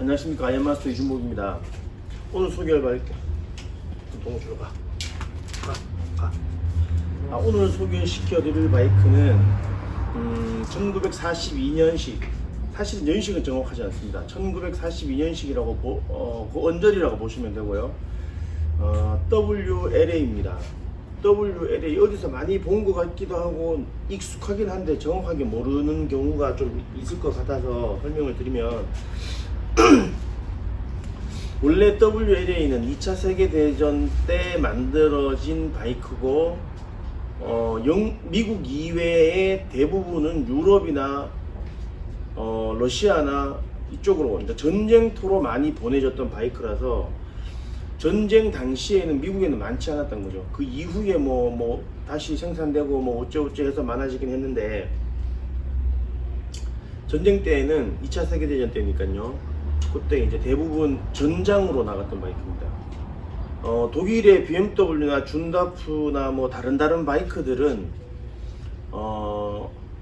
안녕하십니까, 아이언마스터 이준복입니다. 오늘 소개할 바이크 동호주로 가. 오늘 소개시켜드릴 바이크는 1942년식, 사실 연식은 정확하지 않습니다. 1942년식이라고 그 언저리라고 보시면 되고요. WLA입니다. WLA 어디서 많이 본 것 같기도 하고 익숙하긴 한데 정확하게 모르는 경우가 좀 있을 것 같아서 설명을 드리면, 원래 WLA는 2차 세계대전 때 만들어진 바이크고, 미국 이외의 대부분은 유럽이나 러시아나 이쪽으로 전쟁터로 많이 보내졌던 바이크라서 전쟁 당시에는 미국에는 많지 않았던 거죠. 그 이후에 뭐 다시 생산되고 뭐 어쩌고저쩌고 해서 많아지긴 했는데, 전쟁 때에는 2차 세계대전 때니까요. 그때 이제 대부분 전장으로 나갔던 바이크입니다. 독일의 BMW나 준다프나 뭐 다른 바이크들은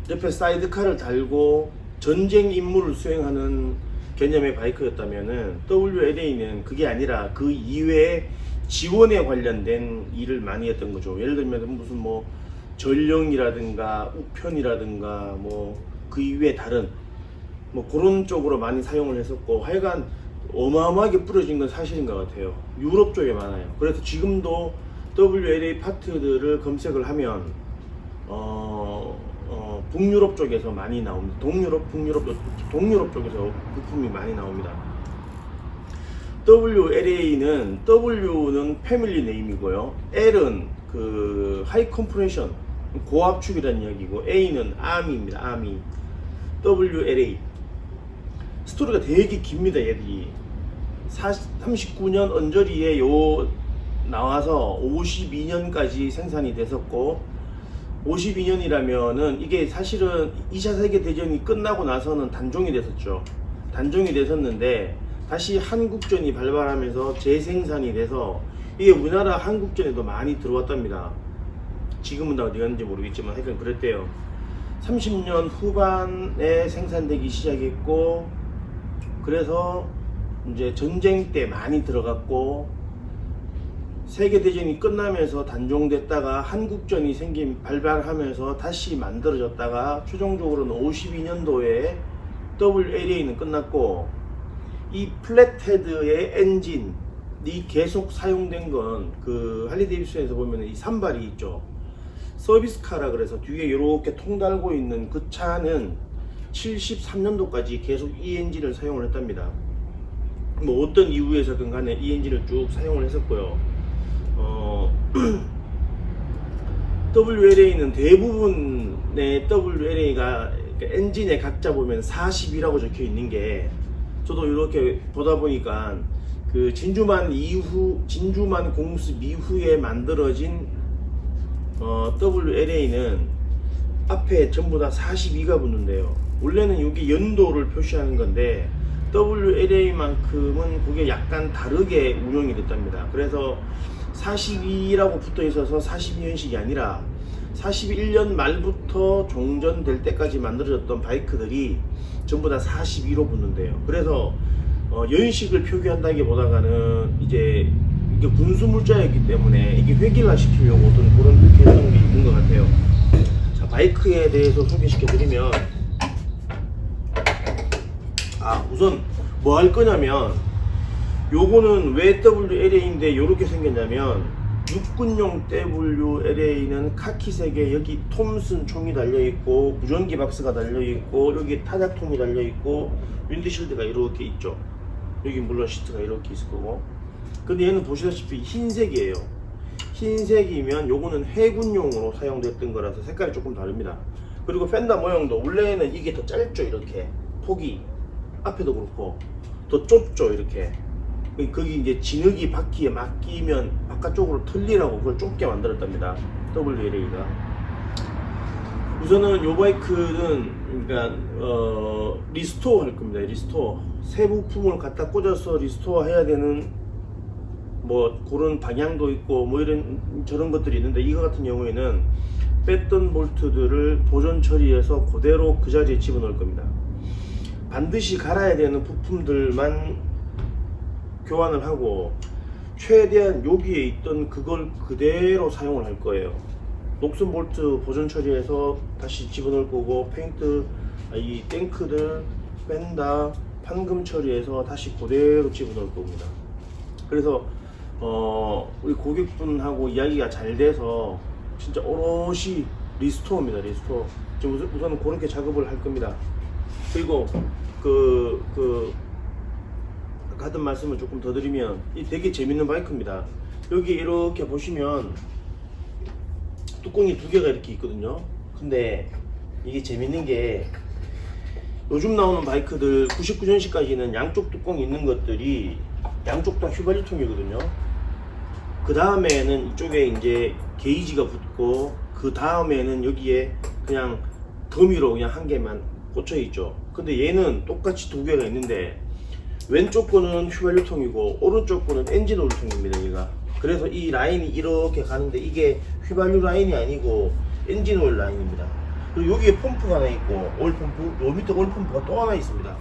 옆에 사이드카를 달고 전쟁 임무를 수행하는 개념의 바이크였다면은, WLA는 그게 아니라 그 이외에 지원에 관련된 일을 많이 했던 거죠. 예를 들면 무슨 뭐 전령이라든가 우편이라든가 뭐 그 이외에 다른 뭐 그런 쪽으로 많이 사용을 했었고, 하여간 어마어마하게 뿌려진 건 사실인 것 같아요. 유럽 쪽에 많아요. 그래서 지금도 WLA 파트들을 검색을 하면 북유럽 쪽에서 많이 나옵니다. 동유럽 쪽에서 부품이 많이 나옵니다. WLA는, W는 패밀리 네임이고요, L은 그 하이 컴프레션 고압축이라는 이야기고, A는 아미입니다. 아미. WLA 스토리가 되게 깁니다. 얘들이 39년 언저리에 나와서 52년까지 생산이 됐었고, 52년이라면은 이게 사실은 2차 세계대전이 끝나고 나서는 단종이 됐었죠. 단종이 됐었는데 다시 한국전이 발발하면서 재생산이 돼서 이게 우리나라 한국전에도 많이 들어왔답니다. 지금은 다 어디 갔는지 모르겠지만 하여튼 그랬대요. 30년 후반에 생산되기 시작했고, 그래서 이제 전쟁 때 많이 들어갔고, 세계대전이 끝나면서 단종됐다가 한국전이 발발하면서 다시 만들어졌다가 최종적으로는 52년도에 WLA는 끝났고, 이 플랫헤드의 엔진이 계속 사용된 건 그 할리 데이비슨에서 보면 이 산발이 있죠. 서비스카라 그래서 뒤에 이렇게 통 달고 있는 그 차는 73년도까지 계속 이 엔진을 사용을 했답니다. 뭐 어떤 이유에서든 간에 이 엔진을 쭉 사용을 했었고요. WLA는 대부분의 WLA가 엔진의 각자 보면 40이라고 적혀 있는 게, 저도 이렇게 보다 보니까 그 진주만 공습 이후에 만들어진 WLA는 앞에 전부 다 42가 붙는데요. 원래는 여기 연도를 표시하는 건데 WLA만큼은 그게 약간 다르게 운영이 됐답니다. 그래서 42라고 붙어 있어서 42년식이 아니라 41년 말부터 종전될 때까지 만들어졌던 바이크들이 전부 다 42로 붙는데요. 그래서 연식을 표기한다기보다는 이제 이게 군수 물자였기 때문에 이게 획일화 시키려고 어떤 그런 개성이 있는 것 같아요. 자, 바이크에 대해서 소개시켜 드리면, 우선 뭐 할 거냐면 요거는 왜 WLA인데 요렇게 생겼냐면 육군용 WLA는 카키색에 여기 톰슨 총이 달려있고 무전기 박스가 달려있고 여기 타작통이 달려있고 윈드실드가 이렇게 있죠. 여기 물론 시트가 이렇게 있을 거고. 근데 얘는 보시다시피 흰색이에요. 흰색이면 요거는 해군용으로 사용됐던 거라서 색깔이 조금 다릅니다. 그리고 펜더 모양도 원래는 이게 더 짧죠. 이렇게 폭이 앞에도 그렇고 더 좁죠. 이렇게 거기 이제 진흙이 바퀴에 맡기면 바깥쪽으로 틀리라고 그걸 좁게 만들었답니다. WLA가. 우선은 요 바이크는 그러니까 리스토어 할 겁니다. 리스토어 새 부품을 갖다 꽂아서 리스토어 해야 되는 뭐 그런 방향도 있고 뭐 이런 저런 것들이 있는데, 이거 같은 경우에는 뺐던 볼트들을 보존 처리해서 그대로 그 자리에 집어넣을 겁니다. 반드시 갈아야 되는 부품들만 교환을 하고 최대한 여기에 있던 그걸 그대로 사용을 할 거예요. 녹슨 볼트 보존 처리해서 다시 집어넣을 거고, 페인트 이 탱크들 뺀다 판금 처리해서 다시 그대로 집어넣을 겁니다. 그래서 우리 고객분하고 이야기가 잘 돼서 진짜 오롯이 리스토어입니다. 리스토어. 우선 그렇게 작업을 할 겁니다. 그리고 아까 하던 말씀을 조금 더 드리면, 이 되게 재밌는 바이크입니다. 여기 이렇게 보시면 뚜껑이 두 개가 이렇게 있거든요. 근데 이게 재밌는 게 요즘 나오는 바이크들 99년식까지는 양쪽 뚜껑이 있는 것들이 양쪽 다 휘발유통이거든요. 그 다음에는 이쪽에 이제 게이지가 붙고, 그 다음에는 여기에 그냥 더미로 그냥 한 개만 꽂혀 있죠. 근데 얘는 똑같이 두 개가 있는데 왼쪽 거는 휘발유통이고 오른쪽 거는 엔진 오일통입니다. 얘가. 그래서 이 라인이 이렇게 가는데 이게 휘발유 라인이 아니고 엔진 오일 라인입니다. 그리고 여기에 펌프가 하나 있고, 오일 펌프, 요 밑에 오일 펌프가 또 하나 있습니다.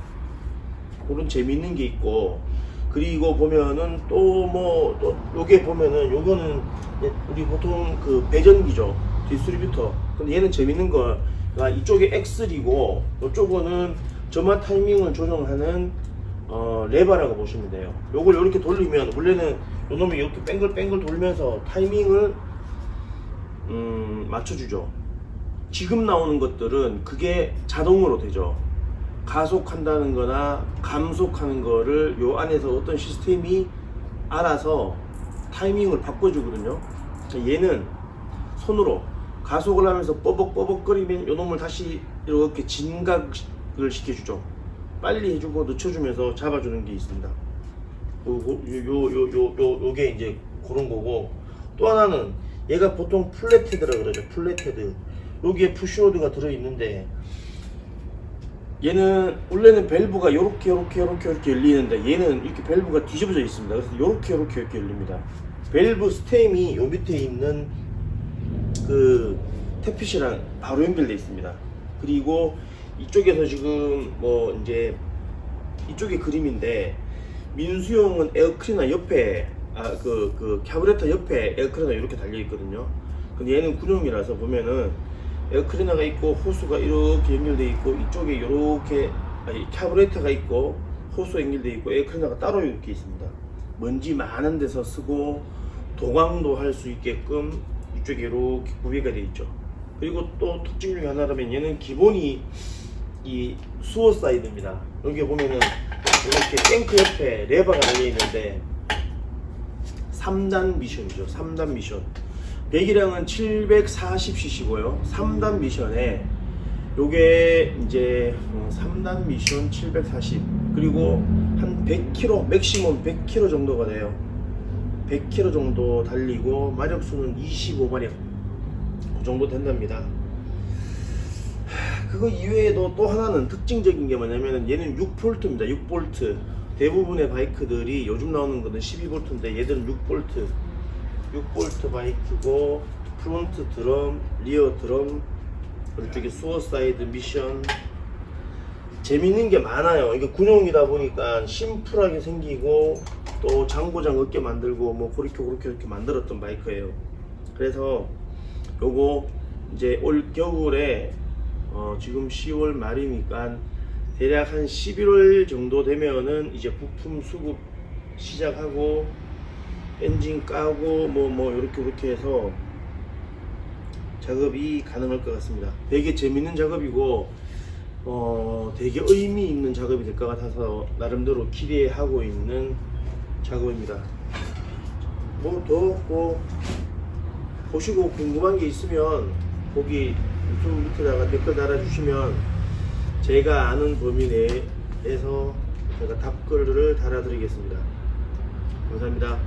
그런 재미있는 게 있고, 그리고 보면은 또 요게 보면은 요거는 우리 보통 그 배전기죠. 디스트리뷰터. 근데 얘는 재밌는 거가 이쪽에 엑셀이고 이쪽은 점화 타이밍을 조정하는 레버라고 보시면 돼요. 요걸 이렇게 돌리면 원래는 요 놈이 이렇게 뺑글뺑글 돌면서 타이밍을 맞춰주죠. 지금 나오는 것들은 그게 자동으로 되죠. 가속한다는 거나 감속하는 거를 요 안에서 어떤 시스템이 알아서 타이밍을 바꿔주거든요. 얘는 손으로 가속을 하면서 뻐벅뻐벅거리면 요 놈을 다시 이렇게 진각을 시켜주죠. 빨리 해주고 늦춰주면서 잡아주는 게 있습니다. 요게 이제 그런 거고, 또 하나는 얘가 보통 플랫헤드라 그러죠. 플랫헤드. 여기에 푸시로드가 들어있는데, 얘는 원래는 밸브가 요렇게 열리는데 얘는 이렇게 밸브가 뒤집어져 있습니다. 그래서 요렇게 열립니다. 밸브 스템이 요 밑에 있는 그 태핏이랑 바로 연결되어 있습니다. 그리고 이쪽에서 지금 뭐 이제 이쪽에 그림인데, 민수용은 에어클리너 옆에 그 캐브레터 옆에 에어클리너 이렇게 달려 있거든요. 근데 얘는 군용이라서 보면은 에어클리너가 있고 호수가 이렇게 연결되어 있고, 이쪽에 이렇게 캐브레터가 있고 호수 연결되어 있고 에어클리너가 따로 이렇게 있습니다. 먼지 많은 데서 쓰고 도광도 할 수 있게끔 이쪽에 이렇게 구비가 되어 있죠. 그리고 또 특징 중에 하나라면 얘는 기본이 이 수어 사이드입니다. 여기 보면은 이렇게 탱크 옆에 레버가 달려 있는데 3단 미션이죠. 3단 미션. 배기량은 740cc고요. 3단 미션에 요게 이제 3단 미션 740, 그리고 한 100km, 맥시멈 100km 정도가 돼요. 100km 정도 달리고 마력수는 25마력 그 정도 된답니다. 그거 이외에도 또 하나는 특징적인 게 뭐냐면 얘는 6V입니다. 6V. 대부분의 바이크들이 요즘 나오는 거는 12V인데 얘들은 6V. 6V 바이크고, 프론트 드럼, 리어 드럼, 이쪽에 수어 사이드 미션. 재밌는 게 많아요. 이게 군용이다 보니까 심플하게 생기고 또 장고장 어깨 만들고 뭐 그렇게 만들었던 바이크예요. 그래서 요거 이제 올 겨울에 지금 10월 말이니까 대략 한 11월 정도 되면은 이제 부품 수급 시작하고 엔진 까고 뭐 이렇게 해서 작업이 가능할 것 같습니다. 되게 재밌는 작업이고 되게 의미 있는 작업이 될 것 같아서 나름대로 기대하고 있는 작업입니다. 뭐 보시고 궁금한 게 있으면 거기 유튜브 밑에다가 댓글 달아주시면 제가 아는 범위 내에서 제가 답글을 달아드리겠습니다. 감사합니다.